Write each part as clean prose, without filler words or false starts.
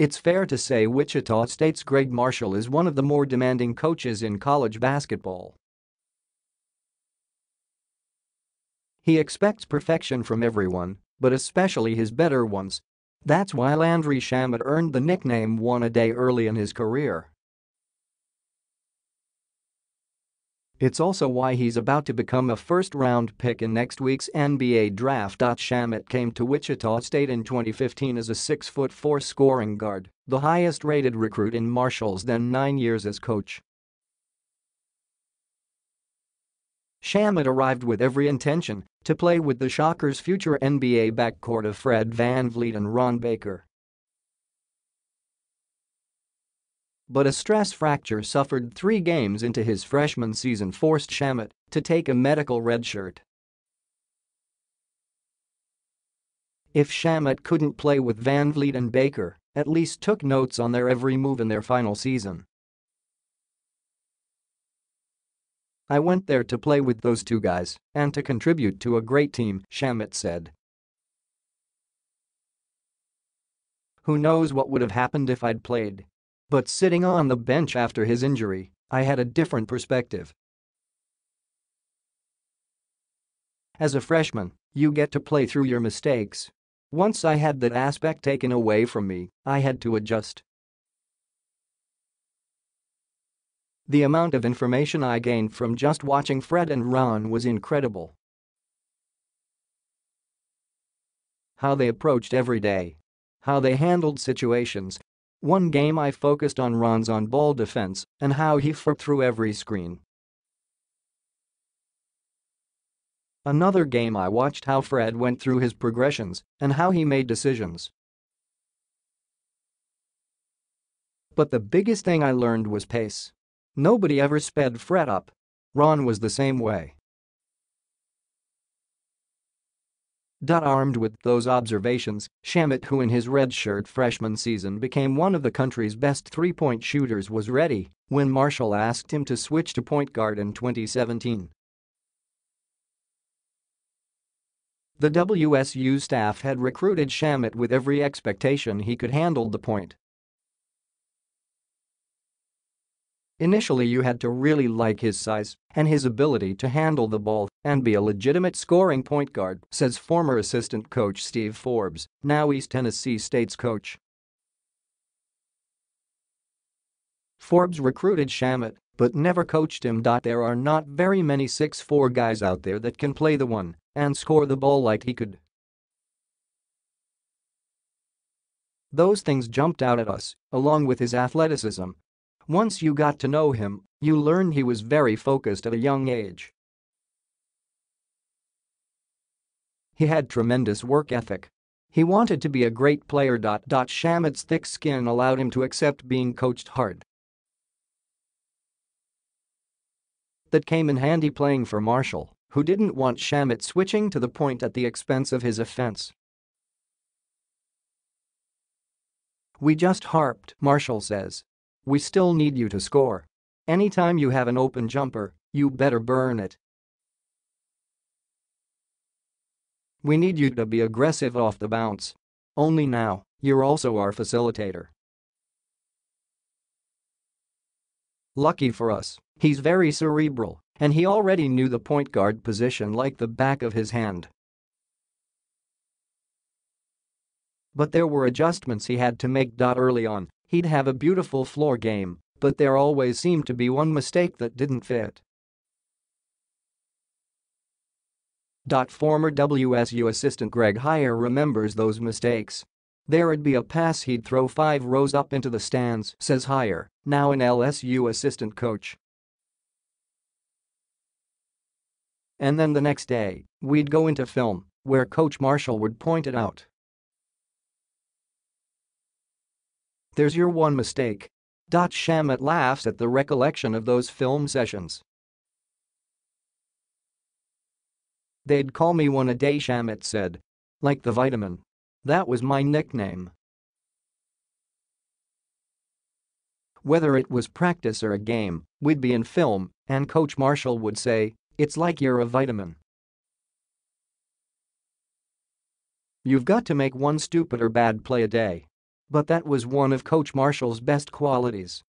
It's fair to say Wichita State's Gregg Marshall is one of the more demanding coaches in college basketball. He expects perfection from everyone, but especially his better ones. That's why Landry Shamet earned the nickname "One a Day" early in his career. It's also why he's about to become a first-round pick in next week's NBA draft. Shamet came to Wichita State in 2015 as a 6'4" scoring guard, the highest-rated recruit in Marshall's then 9 years as coach. Shamet arrived with every intention to play with the Shockers' future NBA backcourt of VanVleet and Baker. But a stress fracture suffered 3 games into his freshman season forced Shamet to take a medical redshirt. If Shamet couldn't play with VanVleet and Baker, at least took notes on their every move in their final season. "I went there to play with those 2 guys and to contribute to a great team," Shamet said. "Who knows what would have happened if I'd played. But sitting on the bench after his injury, I had a different perspective. As a freshman, you get to play through your mistakes. Once I had that aspect taken away from me, I had to adjust. The amount of information I gained from just watching Fred and Ron was incredible. How they approached every day. How they handled situations. One game I focused on Ron's on-ball defense and how he fought through every screen. Another game I watched how Fred went through his progressions and how he made decisions. But the biggest thing I learned was pace. Nobody ever sped Fred up. Ron was the same way." Armed with those observations, Shamet, who in his redshirt freshman season became one of the country's best three-point shooters, was ready when Marshall asked him to switch to point guard in 2017. The WSU staff had recruited Shamet with every expectation he could handle the point. "Initially you had to really like his size and his ability to handle the ball and be a legitimate scoring point guard," says former assistant coach Steve Forbes, now East Tennessee State's coach. Forbes recruited Shamet but never coached him. There are not very many 6'4" guys out there that can play the one and score the ball like he could. Those things jumped out at us, along with his athleticism. Once you got to know him, you learned he was very focused at a young age. He had tremendous work ethic. He wanted to be a great player. Shamet's thick skin allowed him to accept being coached hard. That came in handy playing for Marshall, who didn't want Shamet switching to the point at the expense of his offense. "We just harped," Marshall says. "We still need you to score. Anytime you have an open jumper, you better burn it. We need you to be aggressive off the bounce. Only now, you're also our facilitator." Lucky for us, he's very cerebral, and he already knew the point guard position like the back of his hand. But there were adjustments he had to make. Early on, he'd have a beautiful floor game, but there always seemed to be one mistake that didn't fit. Former WSU assistant Gregg remembers those mistakes. "There'd be a pass he'd throw 5 rows up into the stands," says Heyer, now an LSU assistant coach. "And then the next day, we'd go into film, where Coach Marshall would point it out. There's your one mistake." Shamet laughs at the recollection of those film sessions. "They'd call me One a Day," Shamet said. "Like the vitamin. That was my nickname. Whether it was practice or a game, we'd be in film, and Coach Marshall would say, 'It's like you're a vitamin. You've got to make one stupid or bad play a day. But that was one of Coach Marshall's best qualities.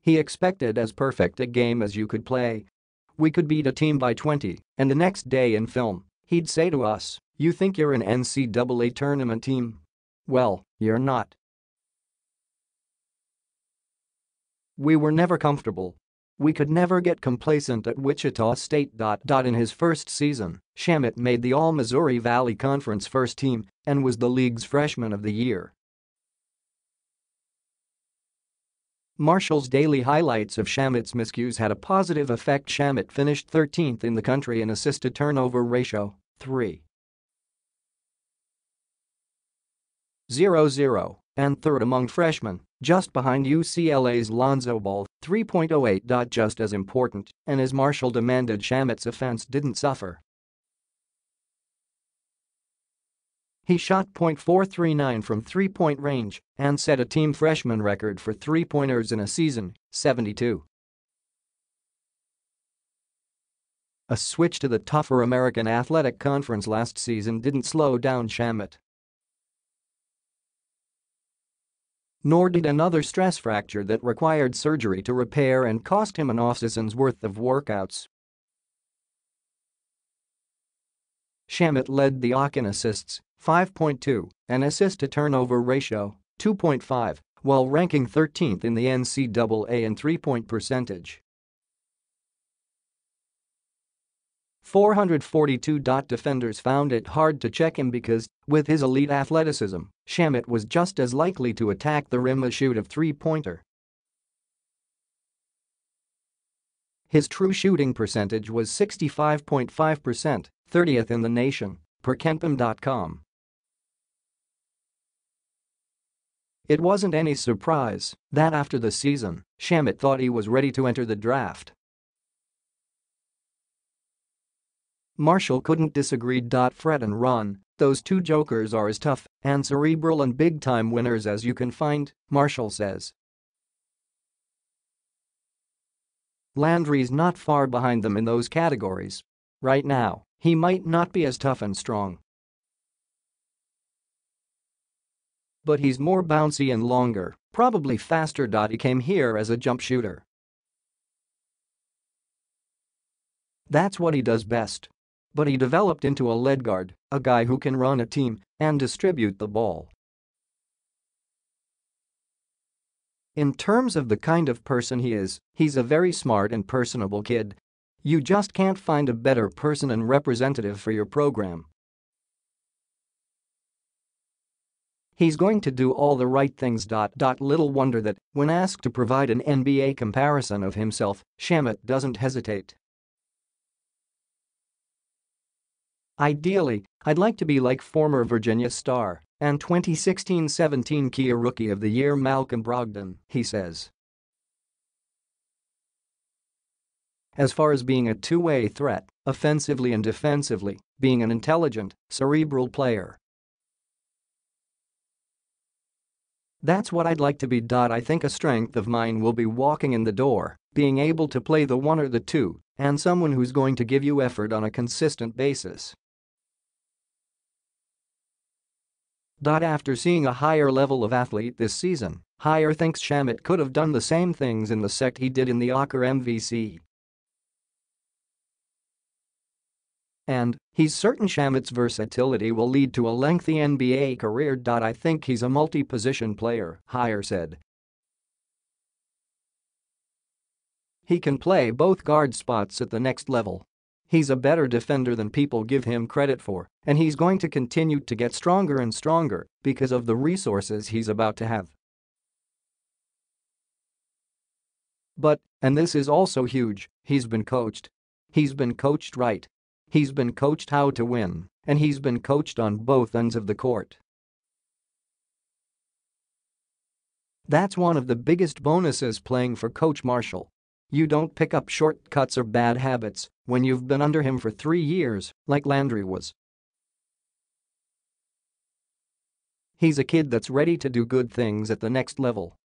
He expected as perfect a game as you could play. We could beat a team by 20, and the next day in film, he'd say to us, "You think you're an NCAA tournament team? Well, you're not." We were never comfortable. We could never get complacent at Wichita State. In his first season, Shamet made the All-Missouri Valley Conference first team and was the league's Freshman of the Year. Marshall's daily highlights of Shamet's miscues had a positive effect. Shamet finished 13th in the country in assist-to-turnover ratio, 3.00, and third among freshmen, just behind UCLA's Lonzo Ball, 3.08. Just as important, and as Marshall demanded, Shamet's offense didn't suffer. He shot .439 from three-point range and set a team freshman record for three-pointers in a season, 72. A switch to the tougher American Athletic Conference last season didn't slow down Shamet. Nor did another stress fracture that required surgery to repair and cost him an off-season's worth of workouts. Shamet led the AAC in assists, 5.2, and assist-to-turnover ratio, 2.5, while ranking 13th in the NCAA in three-point percentage. 442. Defenders found it hard to check him because, with his elite athleticism, Shamet was just as likely to attack the rim as shoot a three-pointer. His true shooting percentage was 65.5%, 30th in the nation, per KenPom.com. It wasn't any surprise that after the season, Shamet thought he was ready to enter the draft. Marshall couldn't disagree. Fred and Ron, those two jokers are as tough and cerebral and big-time winners as you can find, Marshall says. Landry's not far behind them in those categories. Right now, he might not be as tough and strong, but he's more bouncy and longer, probably faster. He came here as a jump shooter. That's what he does best. But he developed into a lead guard, a guy who can run a team and distribute the ball. In terms of the kind of person he is, he's a very smart and personable kid. You just can't find a better person and representative for your program. He's going to do all the right things. Little wonder that, when asked to provide an NBA comparison of himself, Shamet doesn't hesitate. "Ideally, I'd like to be like former Virginia star and 2016-17 Kia Rookie of the Year Malcolm Brogdon," he says. As far as being a two-way threat, offensively and defensively, being an intelligent, cerebral player. "That's what I'd like to be. I think a strength of mine will be walking in the door, being able to play the one or the two, and someone who's going to give you effort on a consistent basis." After seeing a higher level of athlete this season, Higher thinks Shamet could have done the same things in the sect he did in the AAC or MVC. And he's certain Shamet's versatility will lead to a lengthy NBA career. "I think he's a multi-position player," Higher said. "He can play both guard spots at the next level. He's a better defender than people give him credit for, and he's going to continue to get stronger and stronger because of the resources he's about to have. But, and this is also huge, he's been coached. He's been coached right. He's been coached how to win, and he's been coached on both ends of the court." That's one of the biggest bonuses playing for Coach Marshall. You don't pick up shortcuts or bad habits when you've been under him for 3 years, like Landry was. He's a kid that's ready to do good things at the next level.